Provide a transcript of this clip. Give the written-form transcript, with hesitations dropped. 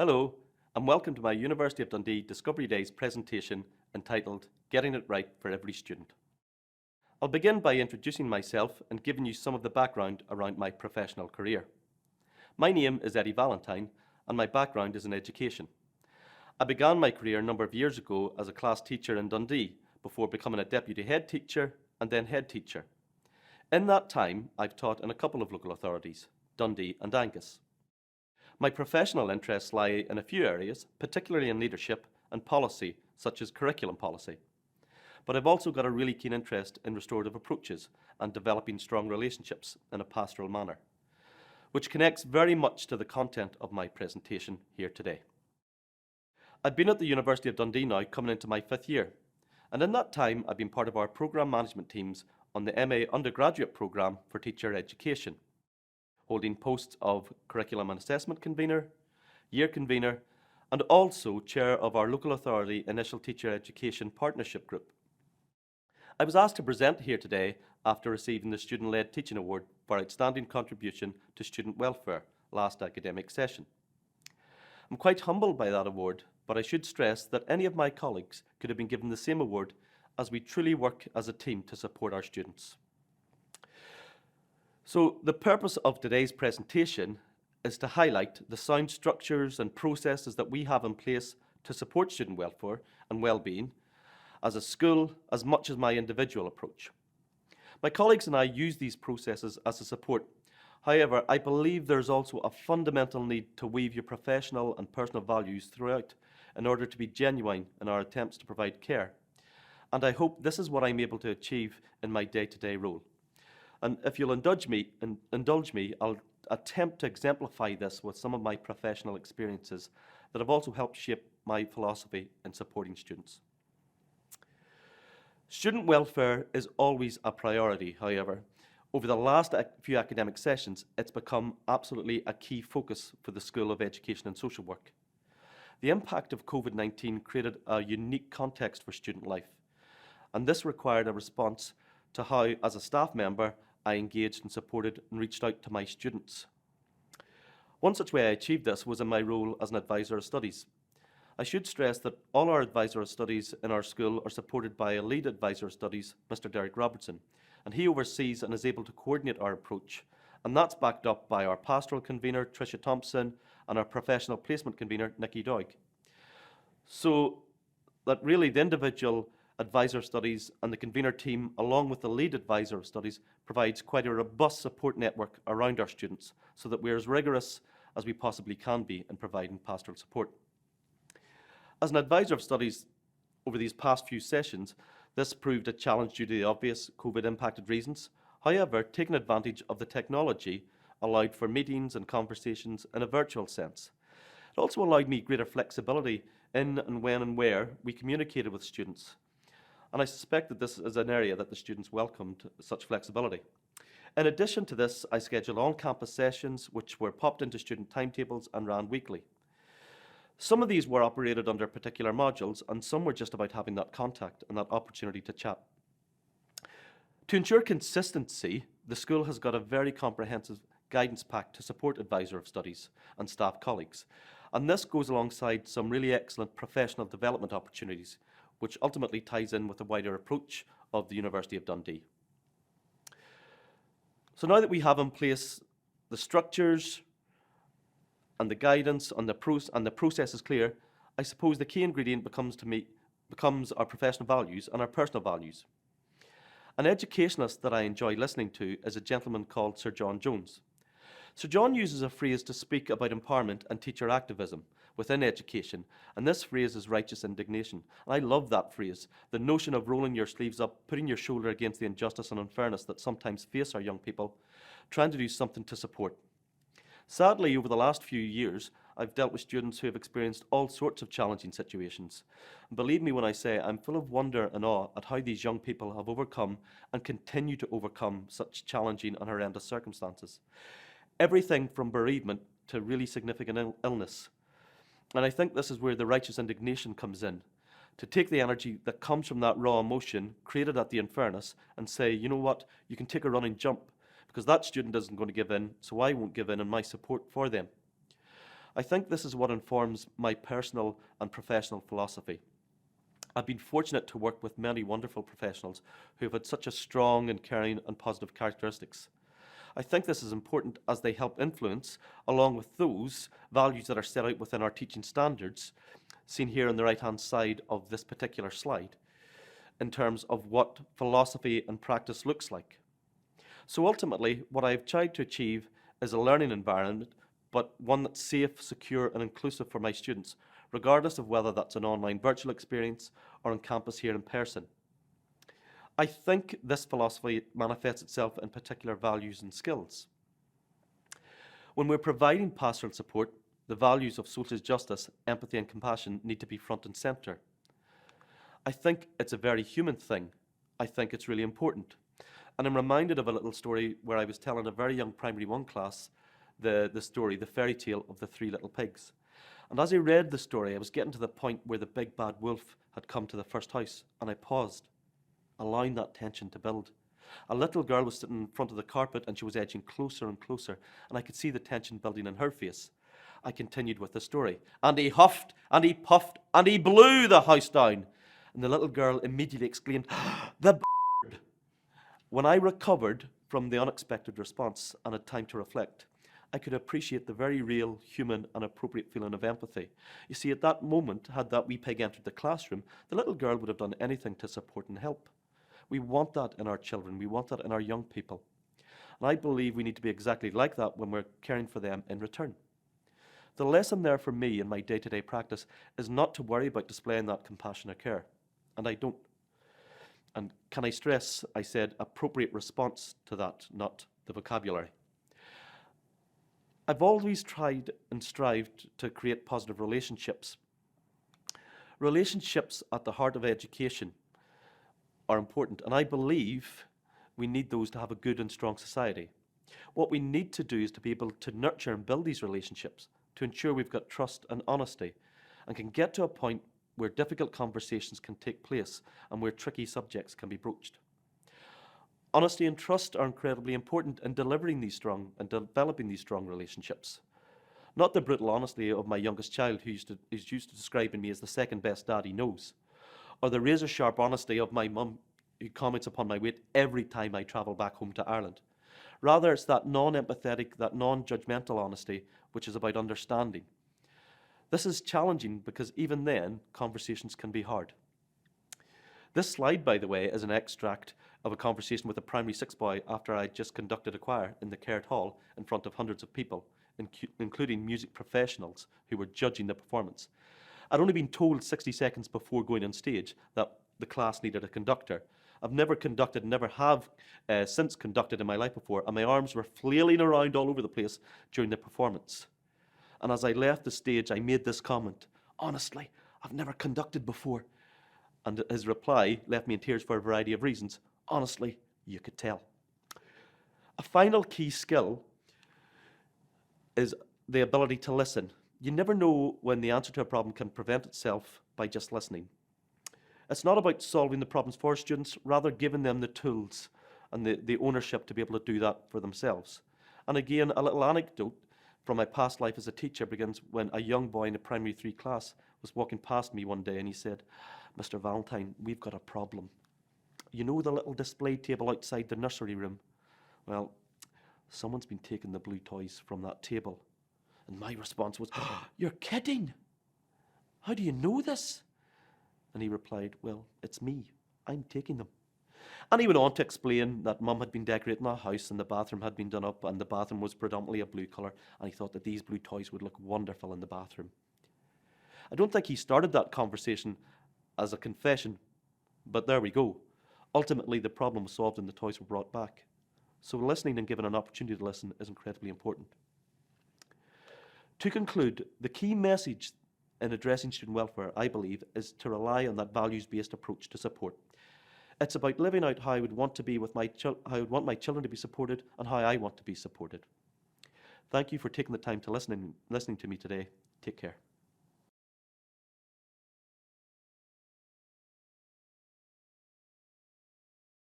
Hello, and welcome to my University of Dundee Discovery Days presentation entitled Getting It Right for Every Student. I'll begin by introducing myself and giving you some of the background around my professional career. My name is Eddie Valentine, and my background is in education. I began my career a number of years ago as a class teacher in Dundee before becoming a deputy head teacher and then head teacher. In that time, I've taught in a couple of local authorities, Dundee and Angus. My professional interests lie in a few areas, particularly in leadership and policy, such as curriculum policy. But I've also got a really keen interest in restorative approaches and developing strong relationships in a pastoral manner, which connects very much to the content of my presentation here today. I've been at the University of Dundee now coming into my 5th year, and in that time I've been part of our programme management teams on the MA undergraduate programme for teacher education, holding posts of Curriculum and Assessment Convener, Year Convener, and also Chair of our local authority Initial Teacher Education Partnership Group. I was asked to present here today after receiving the Student-Led Teaching Award for Outstanding Contribution to Student Welfare last academic session. I'm quite humbled by that award, but I should stress that any of my colleagues could have been given the same award as we truly work as a team to support our students. So the purpose of today's presentation is to highlight the sound structures and processes that we have in place to support student welfare and well-being as a school as much as my individual approach. My colleagues and I use these processes as a support. However, I believe there's also a fundamental need to weave your professional and personal values throughout in order to be genuine in our attempts to provide care. And I hope this is what I'm able to achieve in my day-to-day role. And if you'll indulge me, I'll attempt to exemplify this with some of my professional experiences that have also helped shape my philosophy in supporting students. Student welfare is always a priority, however. Over the last few academic sessions, it's become absolutely a key focus for the School of Education and Social Work. The impact of COVID-19 created a unique context for student life, and this required a response to how, as a staff member, I engaged and supported and reached out to my students. One such way I achieved this was in my role as an advisor of studies. I should stress that all our advisor of studies in our school are supported by a lead advisor of studies, Mr. Derek Robertson, and he oversees and is able to coordinate our approach, and that's backed up by our pastoral convener, Tricia Thompson, and our professional placement convener, Nikki Doig. So that really the individual advisor of studies and the convener team, along with the lead advisor of studies, provides quite a robust support network around our students so that we're as rigorous as we possibly can be in providing pastoral support. As an advisor of studies over these past few sessions, this proved a challenge due to the obvious COVID-impacted reasons. However, taking advantage of the technology allowed for meetings and conversations in a virtual sense. It also allowed me greater flexibility in and when and where we communicated with students. And I suspect that this is an area that the students welcomed such flexibility. In addition to this, I scheduled on-campus sessions which were popped into student timetables and ran weekly. Some of these were operated under particular modules, and some were just about having that contact and that opportunity to chat. To ensure consistency, the school has got a very comprehensive guidance pack to support advisor of studies and staff colleagues. And this goes alongside some really excellent professional development opportunities, which ultimately ties in with the wider approach of the University of Dundee. So now that we have in place the structures and the guidance and the process is clear, I suppose the key ingredient becomes our professional values and our personal values. An educationalist that I enjoy listening to is a gentleman called Sir John Jones. Sir John uses a phrase to speak about empowerment and teacher activism within education, and this phrase is righteous indignation. And I love that phrase, the notion of rolling your sleeves up, putting your shoulder against the injustice and unfairness that sometimes face our young people, trying to do something to support. Sadly, over the last few years, I've dealt with students who have experienced all sorts of challenging situations. And believe me when I say I'm full of wonder and awe at how these young people have overcome and continue to overcome such challenging and horrendous circumstances. Everything from bereavement to really significant illness. And I think this is where the righteous indignation comes in, to take the energy that comes from that raw emotion created at the unfairness and say, you know what, you can take a running jump because that student isn't going to give in, so I won't give in my support for them. I think this is what informs my personal and professional philosophy. I've been fortunate to work with many wonderful professionals who have had such a strong and caring and positive characteristics. I think this is important as they help influence, along with those values that are set out within our teaching standards, seen here on the right-hand side of this particular slide, in terms of what philosophy and practice looks like. So ultimately, what I've tried to achieve is a learning environment, but one that's safe, secure, and inclusive for my students, regardless of whether that's an online virtual experience or on campus here in person. I think this philosophy manifests itself in particular values and skills. When we're providing pastoral support, the values of social justice, empathy, and compassion need to be front and centre. I think it's a very human thing. I think it's really important. And I'm reminded of a little story where I was telling a very young primary 1 class the story, the fairy tale of the 3 little pigs. And as I read the story, I was getting to the point where the big bad wolf had come to the first house, and I paused, allowing that tension to build. A little girl was sitting in front of the carpet, and she was edging closer and closer, and I could see the tension building in her face. I continued with the story. And he huffed, and he puffed, and he blew the house down. And the little girl immediately exclaimed, "The bird!" When I recovered from the unexpected response and had time to reflect, I could appreciate the very real, human, and appropriate feeling of empathy. You see, at that moment, had that wee pig entered the classroom, the little girl would have done anything to support and help. We want that in our children. We want that in our young people. And I believe we need to be exactly like that when we're caring for them in return. The lesson there for me in my day-to-day practice is not to worry about displaying that compassion or care. And I don't. And can I stress, I said, appropriate response to that, not the vocabulary. I've always tried and strived to create positive relationships. Relationships at the heart of education are important, and I believe we need those to have a good and strong society. What we need to do is to be able to nurture and build these relationships to ensure we've got trust and honesty and can get to a point where difficult conversations can take place and where tricky subjects can be broached. Honesty and trust are incredibly important in delivering these strong and developing these strong relationships. Not the brutal honesty of my youngest child who's used to describing me as the second best dad he knows, or the razor-sharp honesty of my mum who comments upon my weight every time I travel back home to Ireland. Rather, it's that non-empathetic, that non-judgmental honesty which is about understanding. This is challenging because even then, conversations can be hard. This slide, by the way, is an extract of a conversation with a primary 6 boy after I just conducted a choir in the Caird Hall in front of hundreds of people, including music professionals who were judging the performance. I'd only been told 60 seconds before going on stage that the class needed a conductor. I've never conducted, never have since conducted in my life before, and my arms were flailing around all over the place during the performance. And as I left the stage, I made this comment, "Honestly, I've never conducted before." And his reply left me in tears for a variety of reasons. Honestly, you could tell. A final key skill is the ability to listen. You never know when the answer to a problem can present itself by just listening. It's not about solving the problems for students, rather giving them the tools and the ownership to be able to do that for themselves. And again, a little anecdote from my past life as a teacher begins when a young boy in a primary 3 class was walking past me one day and he said, "Mr. Valentine, we've got a problem. You know the little display table outside the nursery room? Well, someone's been taking the blue toys from that table." And my response was, "You're kidding! How do you know this?" And he replied, "Well, it's me. I'm taking them." And he went on to explain that Mum had been decorating the house and the bathroom had been done up and the bathroom was predominantly a blue colour and he thought that these blue toys would look wonderful in the bathroom. I don't think he started that conversation as a confession, but there we go. Ultimately, the problem was solved and the toys were brought back. So listening and giving an opportunity to listen is incredibly important. To conclude, the key message in addressing student welfare, I believe, is to rely on that values-based approach to support. It's about living out how I would want to be with how I would want my children to be supported and how I want to be supported. Thank you for taking the time to listening to me today. Take care.